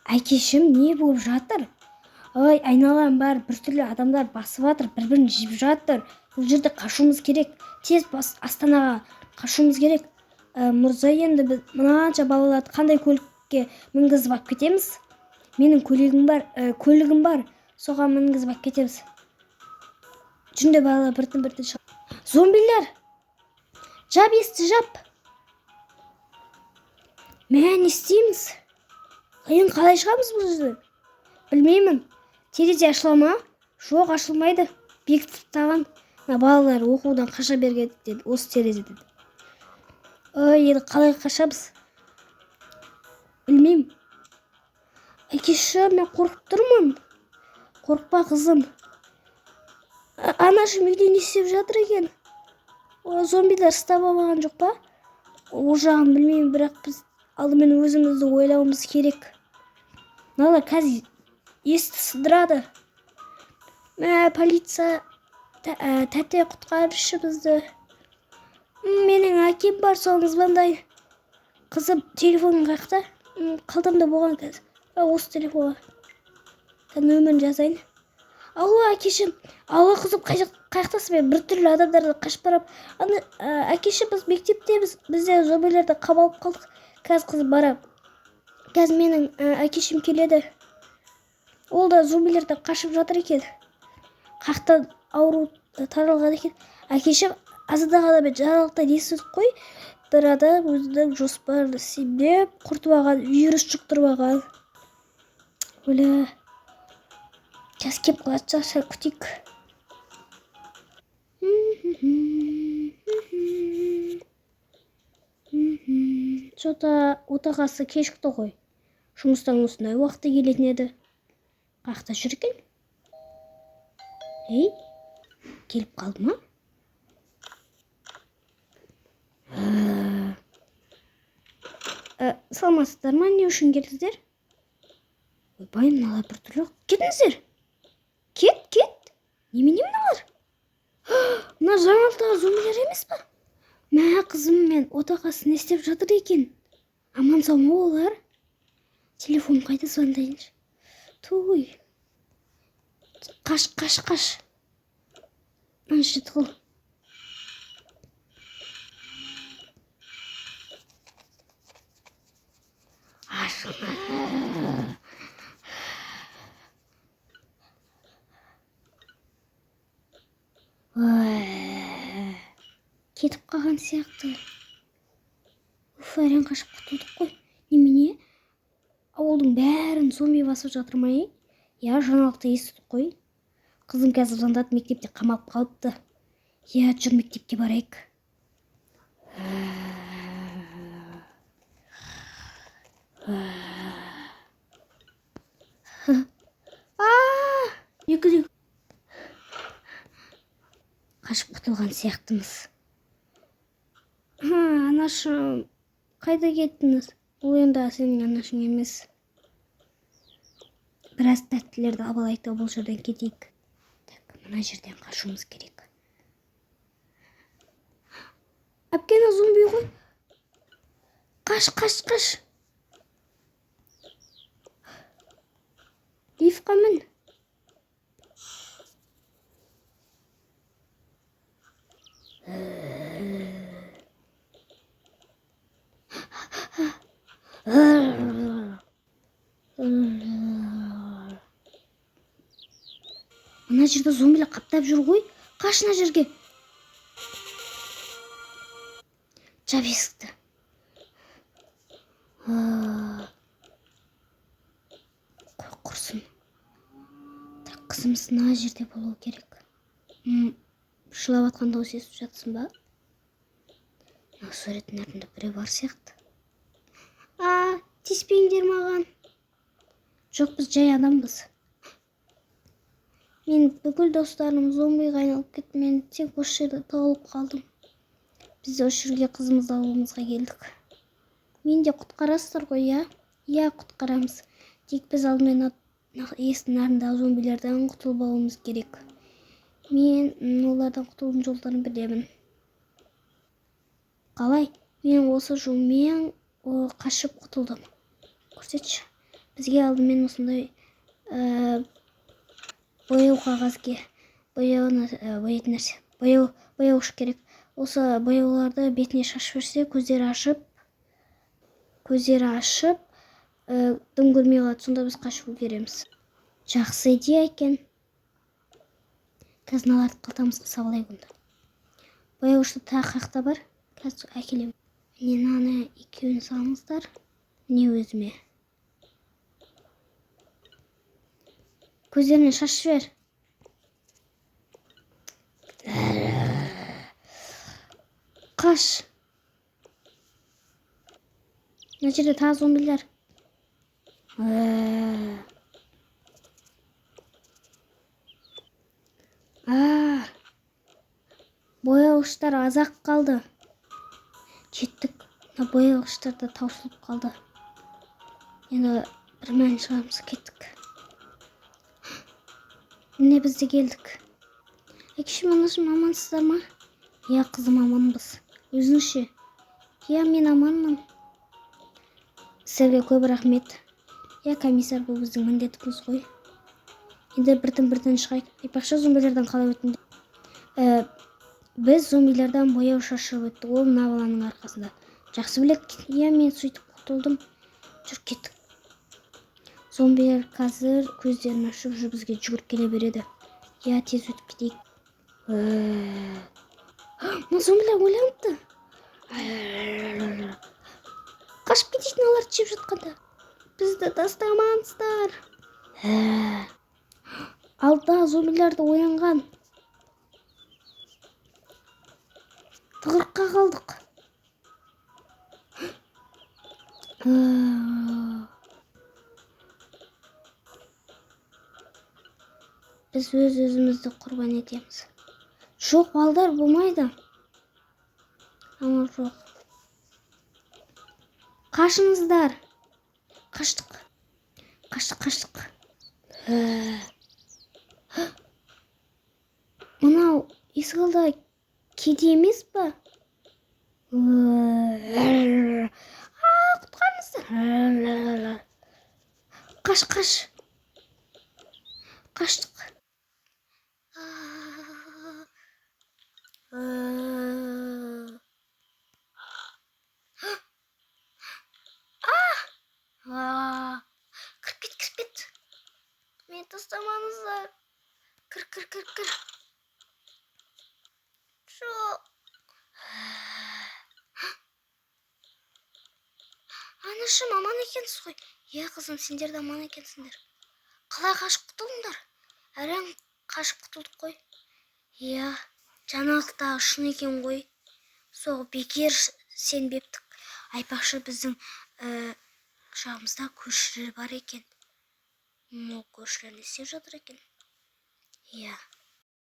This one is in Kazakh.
Әкешім, не болып жатыр? Ой, айналам бар, біртүрлі адамдар басып жатыр, бір-бірін жеп жатыр. Бұл жерде қашуымыз керек. Тез Астанаға қашуымыз керек. Мұрза, енді біз мынанша балаларды қандай көлікке мінгізіп алып кетеміз? Менің көлігім бар. Соған мінгізіп алып кетеміз. Жүнде балалар біртін-біртін шығып. Зомбилер! Жап, есті жап! Не істейміз? Қиын, қалай шығамыз бұл жерден? Білмеймін. Терезе ашыла ма? Жоқ, ашылмайды. Бекітіп тастаған. Балалар оқудан қаша берген деді, осы терезеден. Ой, енді қалай қашамыз? Білмеймін. Әкеші, мен қорқып тұрмын. Қорқпа, қызым. Анашым үйде не істеп жатыр екен? Зомбилер ұстап алған жоқ па? Ол жағын білмеймін, бірақ біз алдымен өзімізді ойлауымыз керек. Мыналар қазір есті сындырады. Полиция, тәте құтқаршы бізді. Менің әкем бар, соны звондай. Қызым, телефонын қақта. Қалтамда болған қазір. Осы телефонға. Нөмірін жазайын. Алло, әкешім. Алло, қызым, қаяқтасың? Мен біртүрлі адамдарды қашып барам. Әкешім, біз мектептеміз. Бізде зомбилерді қамалып қалдық. Қазір қызым барам. Қазір менің әкешім келеді. Ол да зомбилерді қашып жатыр екен. Қақтан ауру таралған екен. Әкешім, азыдағы адаммен жаңалықтан естідік қой. Бір адам өзінің жоспарын сенбеп, құртып алған, вирус жұқтырып алған. Өлі. Қазір кеп қалады, жақсы күтейік. Жота отағасы кешікті ғой. Жұмыстан осындай уақытта келетін еді. Қақта жүр екен? Ей, келіп қалды ма? Саламатсыздар ма, не үшін келдіңіздер? Ойбай, мыналар біртүрлі. Кетіңіздер. Кет. Немене мыналар? Мына жаңалықтағы зомбилер емес па? Мә, қызым, мен отағасы не істеп жатыр екен? Аман сау ма олар? Телефон қайда, звондайыншы. Туй. Қаш. Аншыт қыл. Кетіп қалған сияқты. Әрең қашып құтылдық қой. Немене? Ауылдың бәрін зомби басып жатыр ма? Я, жаңалықты естідік қой. Қызым қазір звондады, мектепте қамалып қалыпты. Я, жүр мектепке барайық. Қашып құтылған сияқтымыз. Анашым, қайда кеттіңіз? Ол енді сенің анашың емес. Біраз тәттілерді абалайық, бұл жерден кетейік. Мына жерден қашуымыз керек. Әпкені зомби ғой. Қаш. Лифқа мін. Мына жерде зомбилер қаптап жүр ғой. Қашына жерге. Жап есікті. Қой құрсын. Қызымыз мына жерде болу керек. Жылап атқан дауыс естіп жатсың ба? Суреттің артында біреу бар сияқты. Тиіспеңдер маған. Жоқ, біз жай адамбыз. Мен бүкіл достарым зомбиға айналып кетті. Мен тек осы жерде тығылып қалдым. Біз осы жерге қызымызды алуымызға келдік. Мен де құтқарасыздар ғой, я? Я, құтқарамыз. Тек біз алдымен есіктің артындағы зомбилерден құтылып алуымыз керек. Мен олардан құтылудың жолдарын білемін. Қалай? Мен осы жолмен қашып құтылдым. Көрсетші. Бізге алдымен осындай бояу қағазге бояуны бояйтын нәрсе. Бояуыш керек. Осы бояуларды бетіне шашып берсе, көздері ашып, дым көрмей қалады. Сонда біз қашып үлгереміз. Жақсы идея екен. Қазір мыналарды қалтамызға салайық онда. Бояуышты тағы қақта бар. Қазір әкелемін. Міне мынаны екеуін салыңыздар. Не өзіме. Көздеріне шашып жібер. Қаш. Мына жерде тағы зомбилер. Бояғыштар азақ қалды. Жеттік. Мына бояғыштар да таусылып қалды. Енді бір мән шығамыз, кеттік. Міне бізде келдік. Әкешім, анашым, амансыздар ма? Я, қызым, аманбыз. Өзіңше? Я, мен аманмын. Сізге көп рахмет. Я, комиссар, бұл біздің міндетіміз ғой. Енді бірден шығайық. Айтпақшы, зомбилерден қалай өттіңдер? Біз зомбилерден бояу шашып өттік. Ол мына баланың арқасында. Жақсы білет. Я, мен сөйтіп құтылдым. Жүр, кеттік. Зомбилер қазір көздерін ашып жүр, бізге жүгіріп келе береді. Я, тез өтіп кетейік. Мына зомбилер ойланыпты. Қашып кетейін оларды жеп жатқанда. Бізді тастамаңыздар. Алда зомбилерді оянған. Тығырыққа қалдық. Біз өзімізді құрбан етеміз. Жоқ, балдар, болмайды. Амал жоқ. Қашыңыздар. Қаштық. Мынау есігалда кеде емес па? Құтқарыңыздар. Қаш. Қаштық. Кіріп кет. Мені тастамаңыздар. Кір. Жоқ. Анашым, аман екенсіз ғой. Е, қызым, сендер де аман екенсіңдер. Қалай қашып құтылдыңдар? Әрең қашып құтылдық қой. Е, жаңалықта шын екен ғой. Соғы бекер сенбептік. Айтпақшы, біздің жағымызда көршілер бар екен. Көршілер не істеп жатыр екен? Е.